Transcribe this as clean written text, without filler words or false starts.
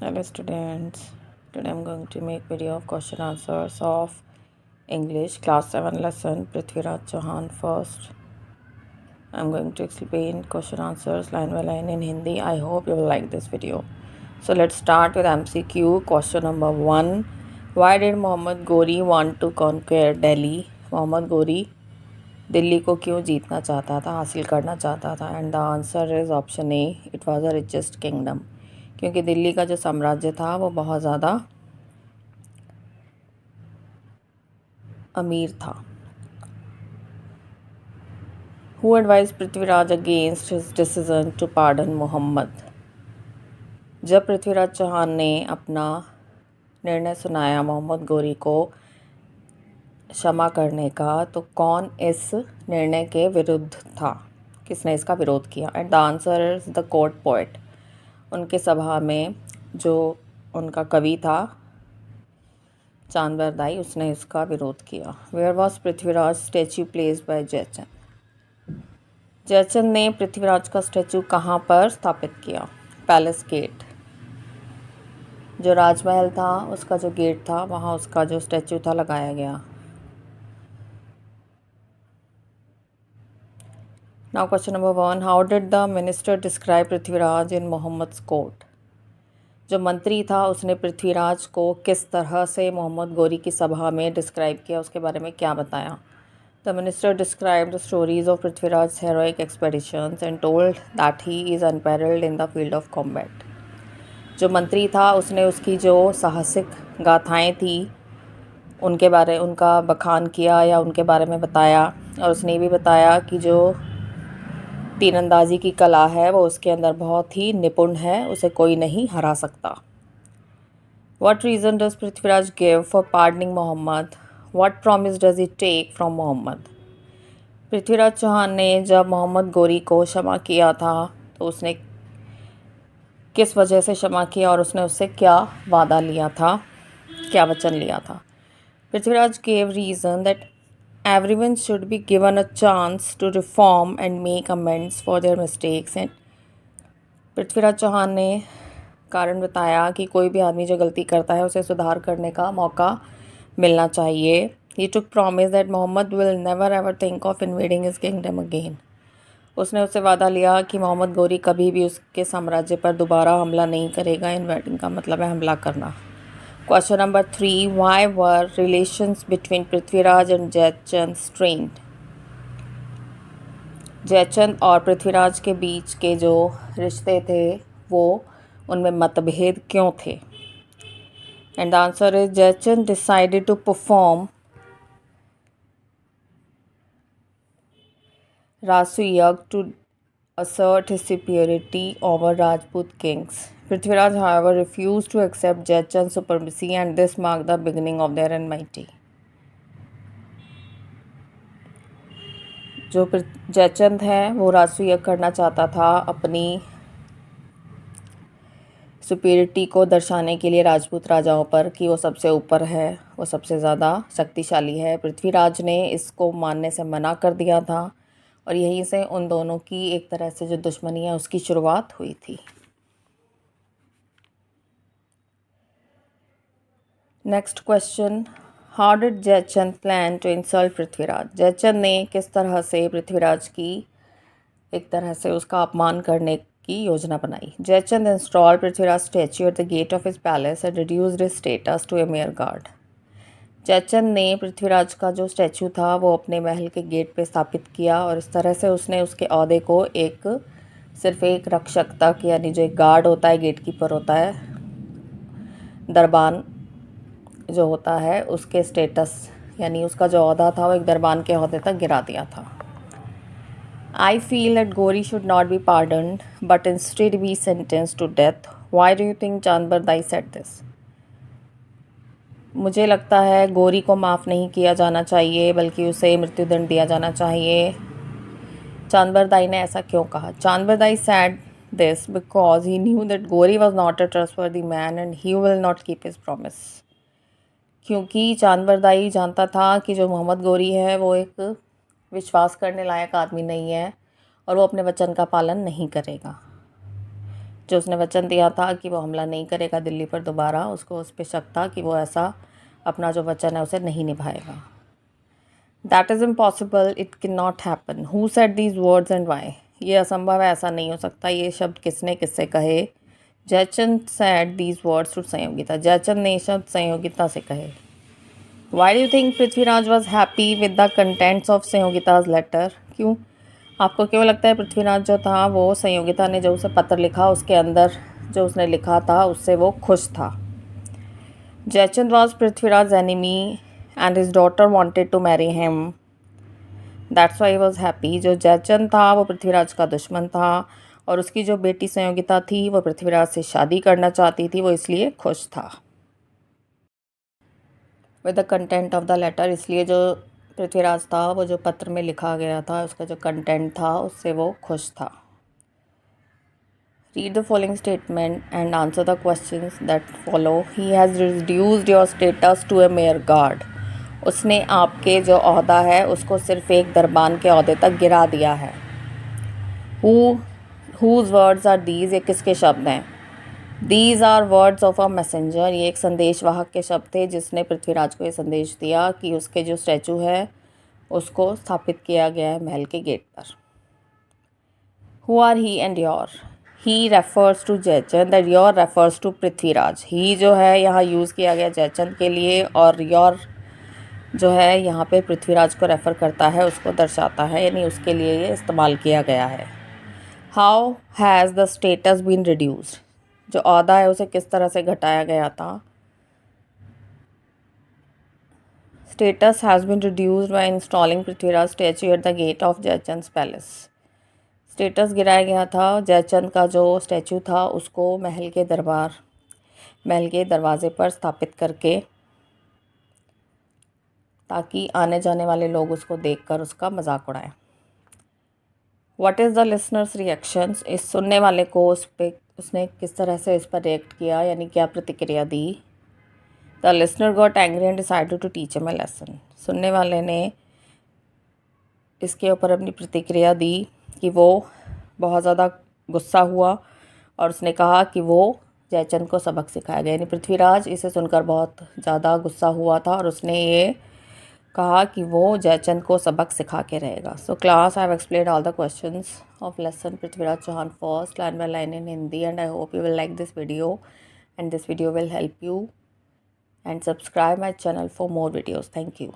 Hello students, today I'm going to make video of question answers of English class 7 lesson Prithviraj Chauhan. First I'm going to explain question answers line by line in Hindi. I hope you will like this video. So let's start with MCQ. Question number 1. Why did Mohammad Ghori want to conquer Delhi? Mohammad Ghori Delhi को क्यों जीतना चाहता था, हासिल करना चाहता था? And the answer is option A, it was the richest kingdom, क्योंकि दिल्ली का जो साम्राज्य था वो बहुत ज़्यादा अमीर था। Who advise Prithviraj against his decision to pardon Mohammed? जब पृथ्वीराज चौहान ने अपना निर्णय सुनाया मोहम्मद गोरी को क्षमा करने का, तो कौन इस निर्णय के विरुद्ध था? किसने इसका विरोध किया? And the answer is the court poet. उनके सभा में जो उनका कवि था चांदबर दाई, उसने इसका विरोध किया। Where was Prithviraj statue placed by Jaichand? Jaichand ने पृथ्वीराज का स्टैचू कहाँ पर स्थापित किया? Palace gate. जो राजमहल था उसका जो गेट था वहाँ उसका जो स्टैचू था लगाया गया। Now question number 1. How did the minister describe Prithviraj in Mohammad's court? जो मंत्री था उसने पृथ्वीराज को किस तरह से मोहम्मद गोरी की सभा में डिस्क्राइब किया, उसके बारे में क्या बताया? The minister describe the stories of Prithviraj heroic expeditions and told that he is unparalleled in the field of combat. जो मंत्री था उसने उसकी जो साहसिक गाथाएं थी उनका बखान किया या उनके बारे में बताया, और उसने ये भी बताया कि जो तीरंदाजी की कला है वो उसके अंदर बहुत ही निपुण है, उसे कोई नहीं हरा सकता। What reason does Prithviraj give for pardoning Mohammad? What promise does he take from Mohammad? Prithviraj Chauhan ने जब मोहम्मद गोरी को क्षमा किया था तो उसने किस वजह से क्षमा किया और उसने उससे क्या वादा लिया था, क्या वचन लिया था? Prithviraj gave reason that everyone should be given a chance to reform and make amends for their mistakes. And Prithviraj Chauhan ने कारण बताया कि कोई भी आदमी जो गलती करता है उसे सुधार करने का मौका मिलना चाहिए। He took promise that Muhammad will never ever think of invading his kingdom again. उसने उससे वादा लिया कि मोहम्मद गोरी कभी भी उसके साम्राज्य पर दोबारा हमला नहीं करेगा। इन्वेडिंग का मतलब है हमला करना। Question number 3. Why were relations between Prithviraj and Jaichand strained? Jaichand और पृथ्वीराज के बीच के जो रिश्ते थे वो उनमें मतभेद क्यों थे? And the answer is Jaichand decided to perform रासुयज्ञ to assert his superiority over Rajput kings. Prithviraj, however, refused to accept Jayachand's supremacy, and this marked the beginning of their enmity. जो जयचंद है वो रासुयज्ञ करना चाहता था अपनी सुपीरियरिटी को दर्शाने के लिए राजपूत राजाओं पर कि वो सबसे ऊपर है, वो सबसे ज़्यादा शक्तिशाली है। पृथ्वीराज ने इसको मानने से मना कर दिया था और यहीं से उन दोनों की एक तरह से जो दुश्मनी है उसकी शुरुआत हुई थी। Next question. How did Jaichand plan to insult Prithviraj? Jaichand ने किस तरह से पृथ्वीराज की एक तरह से उसका अपमान करने की योजना बनाई? Jaichand install Prithviraj statue at the gate of his palace and reduced his status to a mere guard. Jaichand ने पृथ्वीराज का जो स्टैचू था वो अपने महल के गेट पे स्थापित किया और इस तरह से उसने उसके ओहदे को सिर्फ एक रक्षक तक, यानी जो एक गार्ड होता है, गेट कीपर होता है, दरबान जो होता है, उसके स्टेटस यानी उसका जो ओहदा था वो एक दरबान के ओहदे तक गिरा दिया था। I feel that Gori should not be pardoned but instead be sentenced to death. Why do you think चांदबर Dai said this? मुझे लगता है गोरी को माफ़ नहीं किया जाना चाहिए बल्कि उसे मृत्युदंड दिया जाना चाहिए। चांदबर दाई ने ऐसा क्यों कहा? चांदबर दाई said this because he knew that Gori was not a trustworthy man and he will not keep his promise. क्योंकि चांदबर दाई जानता था कि जो मोहम्मद गोरी है वो एक विश्वास करने लायक आदमी नहीं है और वो अपने वचन का पालन नहीं करेगा। जो उसने वचन दिया था कि वो हमला नहीं करेगा दिल्ली पर दोबारा, उसको उस पर शक था कि वो ऐसा अपना जो वचन है उसे नहीं निभाएगा। That is impossible, it can not happen. Who said these words and why? ये असंभव है, ऐसा नहीं हो सकता। ये शब्द किसने किससे कहे? Jaichand said these words to Sanyogita. Jaichand ने शब्द संयोगिता से कहे। Why do you think Prithviraj was happy with the contents of Sanyogita's letter? क्यों आपको क्यों लगता है पृथ्वीराज जो था वो संयोगिता ने जो उसे पत्र लिखा उसके अंदर जो उसने लिखा था उससे वो खुश था? Jaichand was Prithviraj enemy and his daughter wanted to marry him, that's why was happy. जो जयचंद था वो पृथ्वीराज का दुश्मन था और उसकी जो बेटी संयोगिता थी वो पृथ्वीराज से शादी करना चाहती थी, वो इसलिए खुश था। With the content of the letter, इसलिए जो पृथ्वीराज था वो जो पत्र में लिखा गया था उसका जो कंटेंट था उससे वो खुश था। Read the following statement and answer the questions that follow. He has reduced your status to a mere guard. उसने आपके जो ओहदा है उसको सिर्फ एक दरबान के ओहदे तक गिरा दिया है। Whose words are these? ये किसके शब्द हैं? These are words of a messenger. ये एक संदेशवाहक के शब्द थे जिसने पृथ्वीराज को ये संदेश दिया कि उसके जो स्टैचू है उसको स्थापित किया गया है महल के गेट पर। Who are he and your? He refers to Jaichand and your refers to Prithviraj. He जो है यहाँ यूज़ किया गया जयचंद के लिए और योर जो है यहाँ पे पृथ्वीराज को रेफ़र करता है, उसको दर्शाता है, यानी उसके लिए ये इस्तेमाल किया गया है। How has the status been reduced? जो ओहदा है उसे किस तरह से घटाया गया था? Status has been reduced by installing Prithviraj statue at the gate of Jaichand palace. Status गिराया गया था जयचंद का जो स्टैचू था उसको महल के दरवाजे पर स्थापित करके, ताकि आने जाने वाले लोग उसको देखकर उसका मजाक उड़ाएं। What is the listener's reactions? इस सुनने वाले को उसने किस तरह से इस पर रिएक्ट किया, यानी क्या प्रतिक्रिया दी? The listener got angry and decided to teach him a lesson. सुनने वाले ने इसके ऊपर अपनी प्रतिक्रिया दी कि वो बहुत ज़्यादा गुस्सा हुआ और उसने कहा कि वो जयचंद को सबक सिखाया गया। यानी पृथ्वीराज इसे सुनकर बहुत ज़्यादा गुस्सा हुआ था और उसने ये कहा कि वो जयचंद को सबक सिखा के रहेगा। So class, I have explained all the questions of lesson Prithviraj Chauhan first line by line in Hindi and I hope you will like this video and this video will help you, and subscribe my channel for more videos. Thank you.